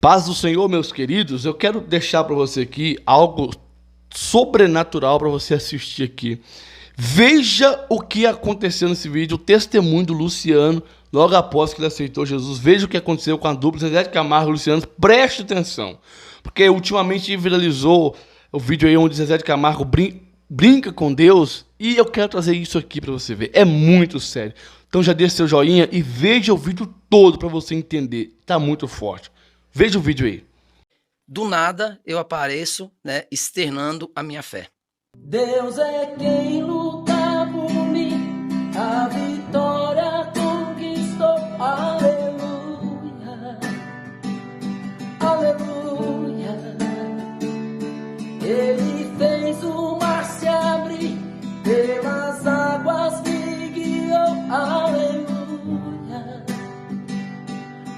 Paz do Senhor, meus queridos, eu quero deixar para você aqui algo sobrenatural para você assistir aqui. Veja o que aconteceu nesse vídeo, o testemunho do Luciano, logo após que ele aceitou Jesus. Veja o que aconteceu com a dupla Zezé de Camargo e Luciano, preste atenção. Porque ultimamente viralizou o vídeo aí onde Zezé de Camargo brinca com Deus, e eu quero trazer isso aqui para você ver, é muito sério. Então já deixa seu joinha e veja o vídeo todo para você entender, tá muito forte. Veja o vídeo aí. Do nada eu apareço, né, externando a minha fé. Deus é quem luta por mim, a vitória conquistou. Aleluia, aleluia. Ele fez o mar se abrir, pelas águas me guiou. Aleluia,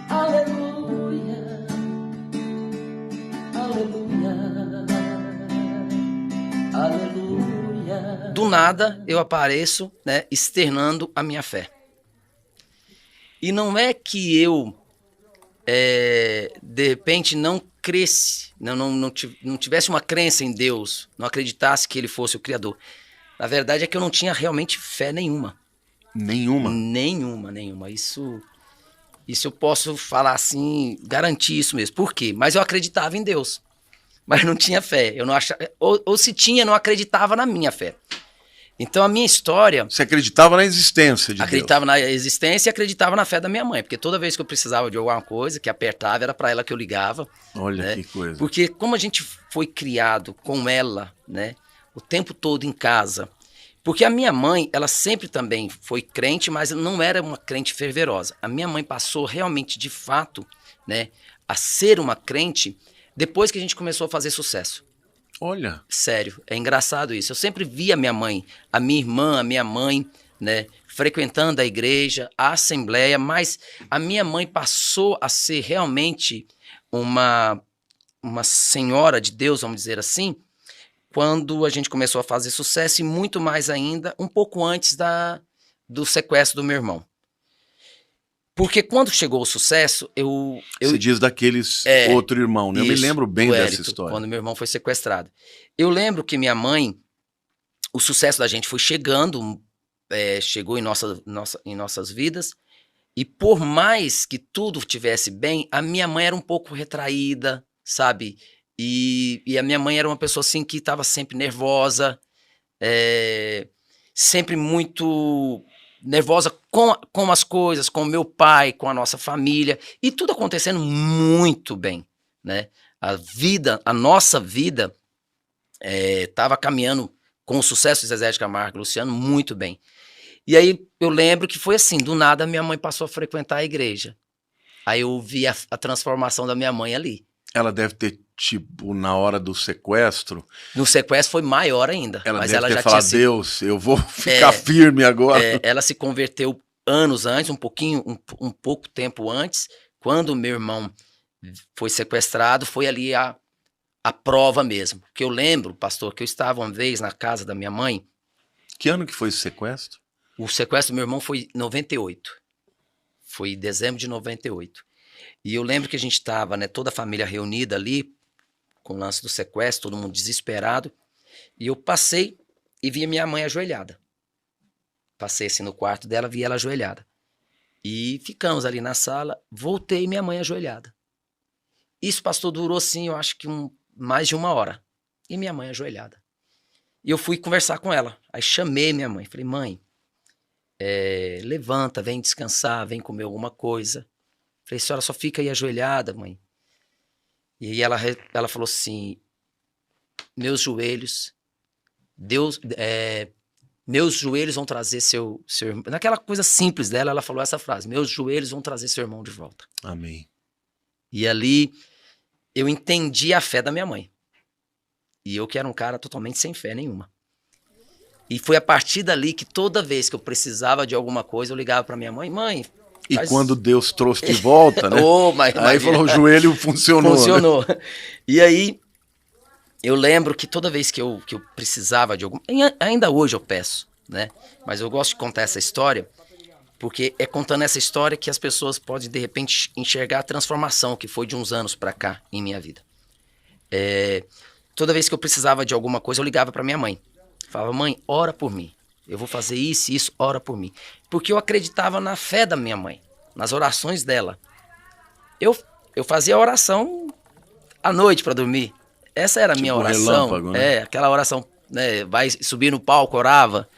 aleluia. Aleluia. Do nada eu apareço, né, externando a minha fé. E não é que eu, de repente, não cresce, não tivesse uma crença em Deus, não acreditasse que Ele fosse o Criador. Na verdade é que eu não tinha realmente fé nenhuma. Nenhuma? Nenhuma. Isso eu posso falar assim, garantir isso mesmo. Por quê? Mas eu acreditava em Deus. Mas não tinha fé. Eu não achava, ou se tinha, não acreditava na minha fé. Então a minha história... Você acreditava na existência de acreditava Deus? na existência e acreditava na fé da minha mãe. Porque toda vez que eu precisava de alguma coisa, que apertava, era para ela que eu ligava. Olha, né? que coisa. Porque como a gente foi criado com ela, né, o tempo todo em casa... Porque a minha mãe, ela sempre também foi crente, mas não era uma crente fervorosa. A minha mãe passou realmente, de fato, né, a ser uma crente depois que a gente começou a fazer sucesso. Olha. Sério, é engraçado isso. Eu sempre via minha mãe, a minha irmã, a minha mãe, né, frequentando a igreja, a assembleia, mas a minha mãe passou a ser realmente uma senhora de Deus, vamos dizer assim, quando a gente começou a fazer sucesso e muito mais ainda, um pouco antes do sequestro do meu irmão. Porque quando chegou o sucesso, Você diz daqueles outro irmão, né? Eu me lembro bem dessa história. Quando meu irmão foi sequestrado. Eu lembro que minha mãe, o sucesso da gente foi chegando, chegou em nossas vidas, e por mais que tudo estivesse bem, a minha mãe era um pouco retraída, sabe? E a minha mãe era uma pessoa assim que estava sempre nervosa, sempre muito nervosa com as coisas, com o meu pai, com a nossa família, e tudo acontecendo muito bem, né? A nossa vida estava caminhando com o sucesso de Zezé de Camargo e Luciano muito bem. E aí eu lembro que foi assim, do nada minha mãe passou a frequentar a igreja. Aí eu vi a transformação da minha mãe ali. Ela deve ter, tipo, na hora do sequestro... No sequestro foi maior ainda. Ela mas deve ela ter já falado, tinha Deus, eu vou ficar firme agora. Ela se converteu anos antes, um pouco tempo antes, quando o meu irmão foi sequestrado, foi ali a prova mesmo. Porque eu lembro, pastor, que eu estava uma vez na casa da minha mãe. Que ano que foi esse sequestro? O sequestro do meu irmão foi em 98. Foi em dezembro de 98. E eu lembro que a gente estava, né, toda a família reunida ali, com o lance do sequestro, todo mundo desesperado. E eu passei e vi a minha mãe ajoelhada. Passei assim no quarto dela, vi ela ajoelhada. E ficamos ali na sala, voltei e minha mãe ajoelhada. Isso, pastor, durou assim, eu acho que mais de 1 hora. E minha mãe ajoelhada. E eu fui conversar com ela. Aí chamei minha mãe, falei, mãe, levanta, vem descansar, vem comer alguma coisa. Falei, a senhora só fica aí ajoelhada, mãe. E aí ela falou assim, meus joelhos vão trazer seu irmão. Naquela coisa simples dela, ela falou essa frase, meus joelhos vão trazer seu irmão de volta. Amém. E ali eu entendi a fé da minha mãe. E eu que era um cara totalmente sem fé nenhuma. E foi a partir dali que toda vez que eu precisava de alguma coisa, eu ligava para minha mãe, mãe... E quando Deus trouxe de volta, né? Aí falou, o joelho funcionou. Funcionou. Né? E aí, eu lembro que toda vez que eu precisava de algum... Ainda hoje eu peço, né? Mas eu gosto de contar essa história, Porque é contando essa história que as pessoas podem, de repente, enxergar a transformação que foi de uns anos para cá em minha vida. Toda vez que eu precisava de alguma coisa, eu ligava para minha mãe. Falava, mãe, ora por mim. Eu vou fazer isso, ora por mim. Porque eu acreditava na fé da minha mãe, nas orações dela. Eu fazia oração à noite para dormir. Essa era a minha oração. Relâmpago, né? Aquela oração, né, vai subir no palco, orava.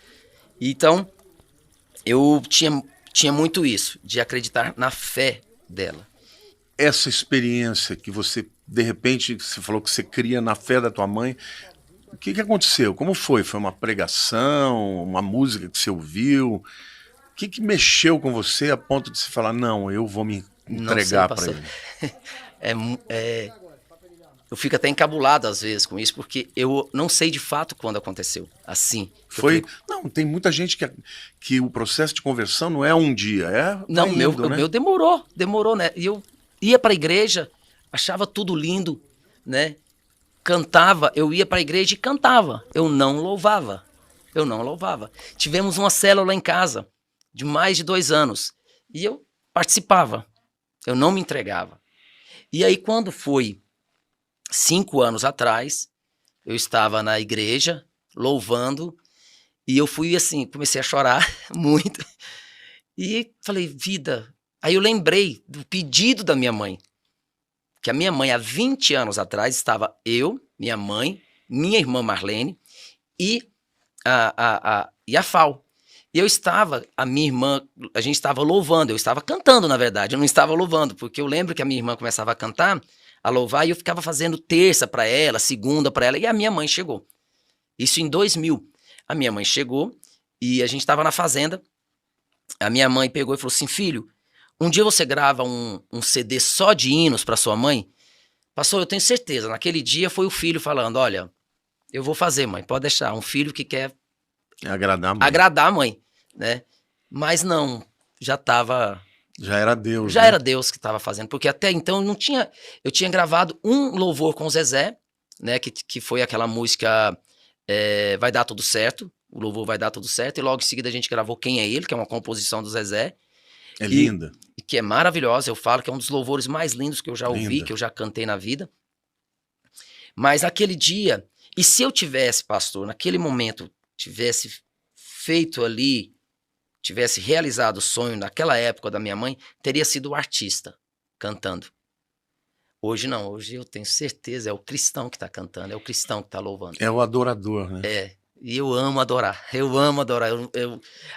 Então, eu tinha muito isso, de acreditar na fé dela. Essa experiência que você, de repente, você falou que você cria na fé da tua mãe, o que aconteceu? Como foi? Foi uma pregação, uma música que você ouviu? O que mexeu com você a ponto de você falar, não, eu vou me entregar para ele? Eu fico até encabulado às vezes com isso, porque eu não sei de fato quando aconteceu. Assim. Não, tem muita gente que o processo de conversão não é um dia, Não, indo, o meu demorou, né? E eu ia para a igreja, achava tudo lindo, né? Cantava, eu ia para a igreja e cantava. Eu não louvava. Tivemos uma célula em casa de mais de 2 anos e eu participava. Eu não me entregava. E aí quando foi 5 anos atrás, eu estava na igreja louvando e eu fui assim, comecei a chorar muito e falei, vida. Aí eu lembrei do pedido da minha mãe, que a minha mãe há 20 anos atrás estava eu, minha mãe, minha irmã Marlene e a Fal. E eu estava, a minha irmã, a gente estava louvando, eu estava cantando na verdade, eu não estava louvando, porque eu lembro que a minha irmã começava a cantar, a louvar, e eu ficava fazendo terça para ela, segunda para ela, e a minha mãe chegou. Isso em 2000. A minha mãe chegou e a gente estava na fazenda, a minha mãe pegou e falou assim, filho, um dia você grava um CD só de hinos para sua mãe? Pastor, eu tenho certeza, naquele dia foi o filho falando, olha, eu vou fazer, mãe, pode deixar, um filho que quer agradar a mãe, né? Mas não, já estava... Já era Deus. Já era Deus que estava fazendo, porque até então eu tinha gravado um louvor com o Zezé, né, que foi aquela música Vai Dar Tudo Certo, o louvor Vai Dar Tudo Certo, e logo em seguida a gente gravou Quem é Ele, que é uma composição do Zezé. Linda. E que é maravilhosa, eu falo que é um dos louvores mais lindos que eu já ouvi, que eu já cantei na vida. Mas naquele dia, e se eu tivesse, pastor, naquele momento, tivesse feito ali, tivesse realizado o sonho naquela época da minha mãe, teria sido o artista cantando. Hoje não, hoje eu tenho certeza, é o cristão que está cantando, é o cristão que está louvando. É o adorador, né? E eu amo adorar,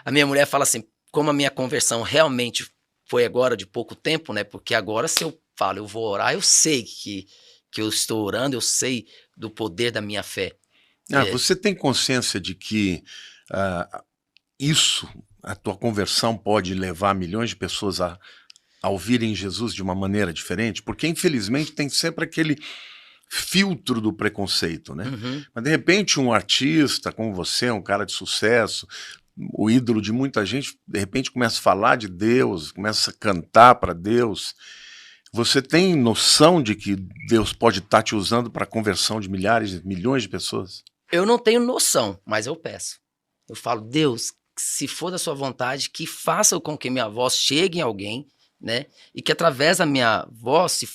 a minha mulher fala assim, como a minha conversão realmente foi agora de pouco tempo, né? Porque agora se eu falo, eu vou orar, eu sei que eu estou orando, eu sei do poder da minha fé. Você tem consciência de que a tua conversão pode levar milhões de pessoas a ouvirem Jesus de uma maneira diferente? Porque, infelizmente, tem sempre aquele filtro do preconceito, né? Uhum. Mas, de repente, um artista como você, um cara de sucesso, o ídolo de muita gente, de repente começa a falar de Deus, começa a cantar para Deus. Você tem noção de que Deus pode estar te usando para a conversão de milhares, milhões de pessoas? Eu não tenho noção, mas eu peço. Eu falo, Deus, se for da sua vontade, que faça com que minha voz chegue em alguém, né? E que através da minha voz, se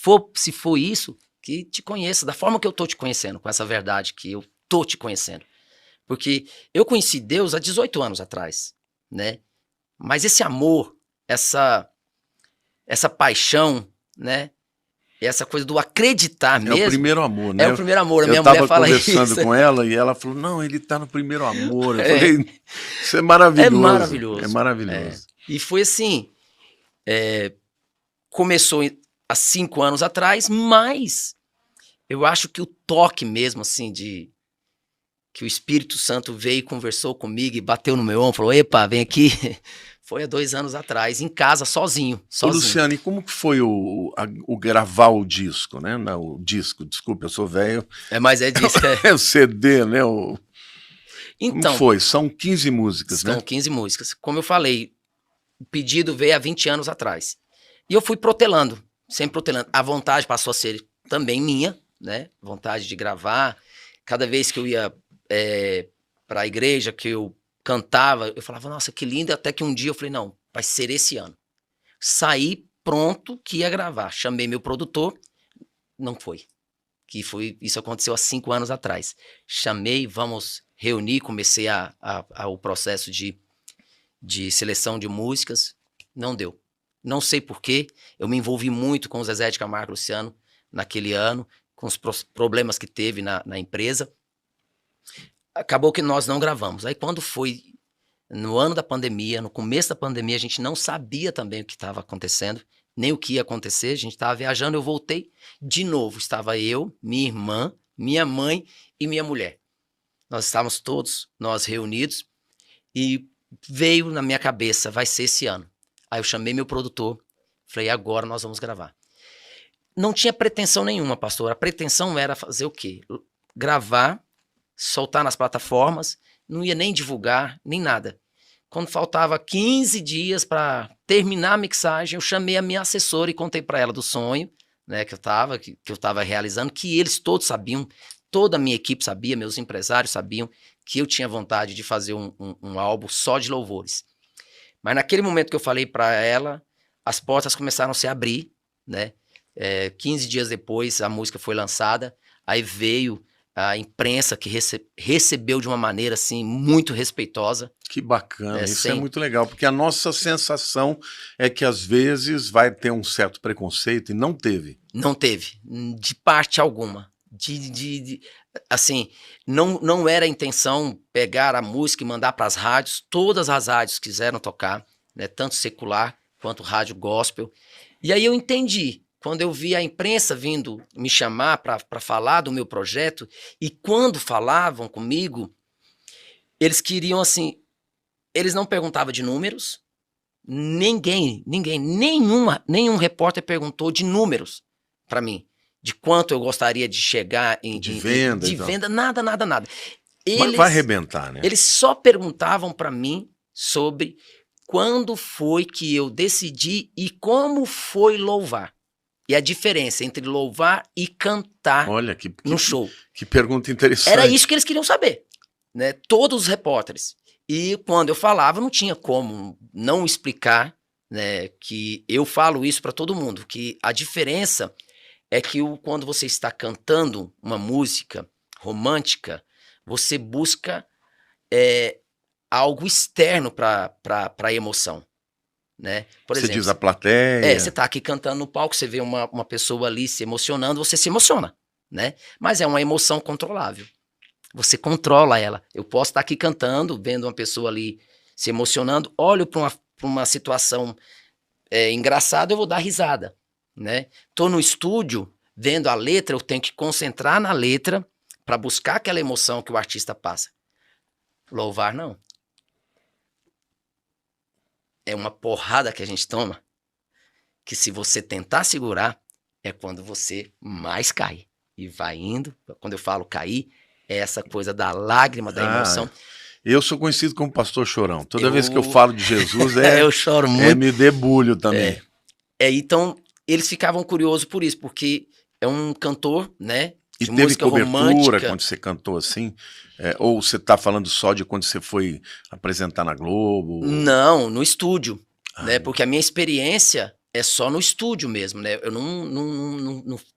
for isso, que te conheça da forma que eu tô te conhecendo, com essa verdade que eu tô te conhecendo. Porque eu conheci Deus há 18 anos atrás, né? Mas esse amor, essa paixão, né? Essa coisa do acreditar mesmo. É o primeiro amor, né? É o primeiro amor. A minha mulher fala isso. Eu estava conversando com ela e ela falou, não, ele está no primeiro amor. Eu falei, isso é maravilhoso. É maravilhoso. É maravilhoso. E foi assim, começou há 5 anos atrás, mas eu acho que o toque mesmo, assim, que o Espírito Santo veio e conversou comigo e bateu no meu ombro, falou, epa, vem aqui, foi há 2 anos atrás, em casa, sozinho. Ô, Luciano, e como que foi o gravar o disco, né? Não, o disco, desculpa, eu sou velho. Mas é disco. É o CD, né? Então, como foi? São 15 músicas, né? São 15 músicas. Como eu falei, o pedido veio há 20 anos atrás. E eu fui protelando, sempre protelando. A vontade passou a ser também minha, né? Vontade de gravar. Cada vez que eu ia para a igreja, que eu cantava, eu falava, nossa, que lindo. Até que um dia eu falei, não, vai ser esse ano. Saí pronto que ia gravar. Chamei meu produtor, não foi. Isso aconteceu há 5 anos atrás. Chamei, vamos reunir, comecei o processo de seleção de músicas, não deu. Não sei porquê, eu me envolvi muito com o Zezé de Camargo e Luciano naquele ano, com os problemas que teve na empresa. Acabou que nós não gravamos. Aí quando foi no ano da pandemia, no começo da pandemia, a gente não sabia também o que estava acontecendo, nem o que ia acontecer, a gente estava viajando, eu voltei de novo, estava eu, minha irmã, minha mãe e minha mulher. Nós estávamos todos, nós reunidos, e veio na minha cabeça, vai ser esse ano. Aí eu chamei meu produtor, falei, agora nós vamos gravar. Não tinha pretensão nenhuma, pastor, a pretensão era fazer o quê? Gravar, soltar nas plataformas, não ia nem divulgar, nem nada. Quando faltava 15 dias para terminar a mixagem, eu chamei a minha assessora e contei para ela do sonho, né, que eu tava realizando, que eles todos sabiam, toda a minha equipe sabia, meus empresários sabiam que eu tinha vontade de fazer um álbum só de louvores. Mas naquele momento que eu falei para ela, as portas começaram a se abrir, né? 15 dias depois a música foi lançada, aí veio a imprensa que recebeu de uma maneira assim muito respeitosa. Que bacana, isso é muito legal, porque a nossa sensação é que às vezes vai ter um certo preconceito e não teve. Não teve, de parte alguma. Assim, não era a intenção pegar a música e mandar para as rádios, todas as rádios quiseram tocar, né, tanto secular quanto rádio gospel. E aí eu entendi, quando eu vi a imprensa vindo me chamar para falar do meu projeto, e quando falavam comigo, eles queriam assim, eles não perguntavam de números, nenhum repórter perguntou de números para mim, de quanto eu gostaria de chegar de venda, venda, nada. Mas vai arrebentar, né? Eles só perguntavam para mim sobre quando foi que eu decidi e como foi louvar. E a diferença entre louvar e cantar. Olha, no show. Que pergunta interessante. Era isso que eles queriam saber, né? Todos os repórteres. E quando eu falava, não tinha como não explicar, né, que eu falo isso para todo mundo, que a diferença é que quando você está cantando uma música romântica, você busca algo externo para a emoção. Né? Por exemplo, você diz a plateia. Você está aqui cantando no palco, você vê uma pessoa ali se emocionando, você se emociona, né? Mas é uma emoção controlável. Você controla ela. Eu posso estar aqui cantando, vendo uma pessoa ali se emocionando, olho para uma situação engraçada, eu vou dar risada, né? Tô no estúdio, vendo a letra, eu tenho que concentrar na letra para buscar aquela emoção que o artista passa. Louvar, não. É uma porrada que a gente toma, que se você tentar segurar, é quando você mais cai. E vai indo, quando eu falo cair, é essa coisa da lágrima, da emoção. Eu sou conhecido como pastor chorão. Toda vez que eu falo de Jesus, eu choro muito. Me debulho também. Então, eles ficavam curiosos por isso, porque é um cantor, né? E teve cobertura romântica. Quando você cantou assim? Ou você está falando só de quando você foi apresentar na Globo? Não, no estúdio, né? Porque a minha experiência é só no estúdio mesmo, né? Eu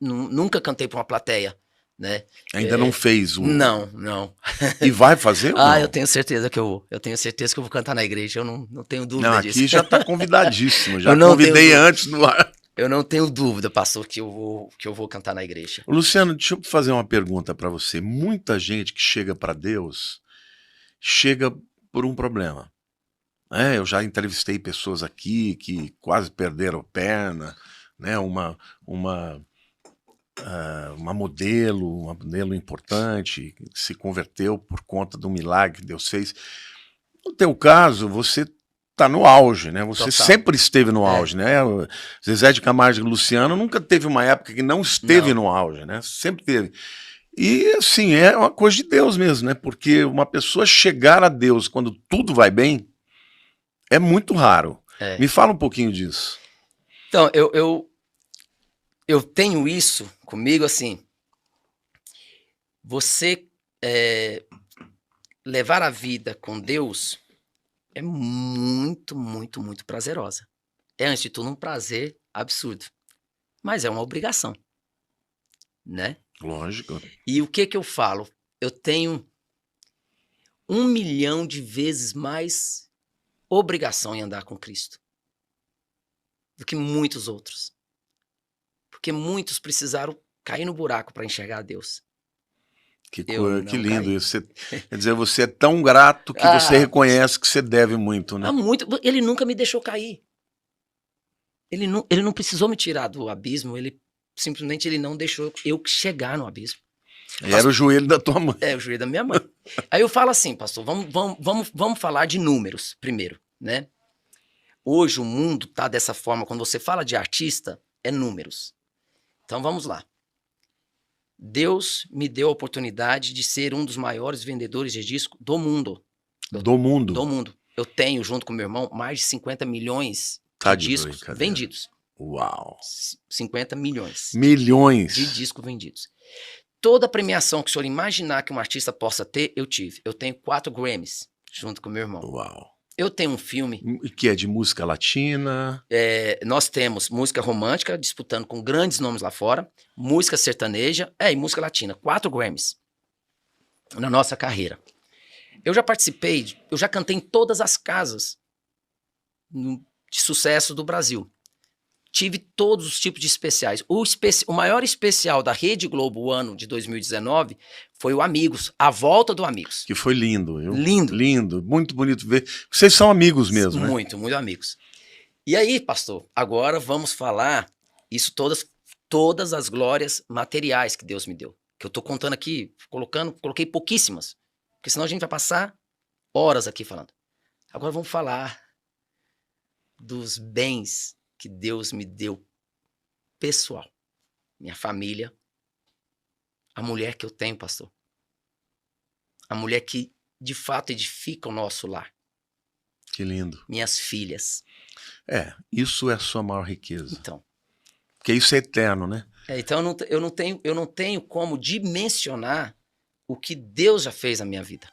nunca cantei para uma plateia, né? Ainda não fez um? Não. E vai fazer? Eu tenho certeza que eu vou. Eu tenho certeza que eu vou cantar na igreja, eu não tenho dúvida disso. Aqui já está convidadíssimo, já convidei antes no ar. Eu não tenho dúvida, pastor, que eu vou cantar na igreja. Luciano, deixa eu fazer uma pergunta para você. Muita gente que chega para Deus, chega por um problema. Eu já entrevistei pessoas aqui que quase perderam a perna, né? Uma modelo importante, que se converteu por conta do milagre que Deus fez. No teu caso, você está no auge, né? Você sempre esteve no auge, né? O Zezé de Camargo e Luciano nunca teve uma época que não esteve no auge, né? Sempre teve. E, assim, é uma coisa de Deus mesmo, né? Porque uma pessoa chegar a Deus quando tudo vai bem é muito raro. Me fala um pouquinho disso. Então, eu tenho isso comigo, assim, você levar a vida com Deus é muito, muito, muito prazerosa. É, antes de tudo, um prazer absurdo. Mas é uma obrigação, né? Lógico. E o que eu falo? Eu tenho 1 milhão de vezes mais obrigação em andar com Cristo do que muitos outros. Porque muitos precisaram cair no buraco para enxergar Deus. Que Eu que não lindo caí. isso. Quer dizer, você é tão grato que você Ah, reconhece que você deve muito, né? há muito. Ele nunca me deixou cair. Ele não precisou me tirar do abismo, ele simplesmente ele não deixou eu chegar no abismo. Era o joelho da tua mãe. É o joelho da minha mãe. Aí eu falo assim, pastor, vamos falar de números primeiro, né? Hoje o mundo tá dessa forma, quando você fala de artista, é números. Então vamos lá. Deus me deu a oportunidade de ser um dos maiores vendedores de disco do mundo. Do mundo. Do mundo. Eu tenho, junto com meu irmão, mais de 50 milhões Tá de de discos brincadeira. vendidos. Uau. 50 milhões Milhões. de discos vendidos. Toda premiação que o senhor imaginar que um artista possa ter, eu tive. Eu tenho 4 Grammys, junto com meu irmão. Uau. Eu tenho um filme, E que é de música latina. nós temos música romântica, disputando com grandes nomes lá fora, música sertaneja, e música latina. 4 Grammys na nossa carreira. Eu já participei, eu já cantei em todas as casas de sucesso do Brasil. Tive todos os tipos de especiais. O maior especial da Rede Globo, o ano de 2019, foi o Amigos, a volta do Amigos. Que foi lindo, viu? Lindo. Lindo. Muito bonito ver. Vocês são amigos mesmo, né? Muito, muito amigos. E aí, pastor, agora vamos falar isso todas as glórias materiais que Deus me deu. Que eu tô contando aqui, coloquei pouquíssimas. Porque senão a gente vai passar horas aqui falando. Agora vamos falar dos bens que Deus me deu pessoal. Minha família. A mulher que eu tenho, pastor. A mulher que, de fato, edifica o nosso lar. Que lindo. Minhas filhas. Isso é a sua maior riqueza. Então. Porque isso é eterno, né? Então eu não tenho como dimensionar o que Deus já fez na minha vida.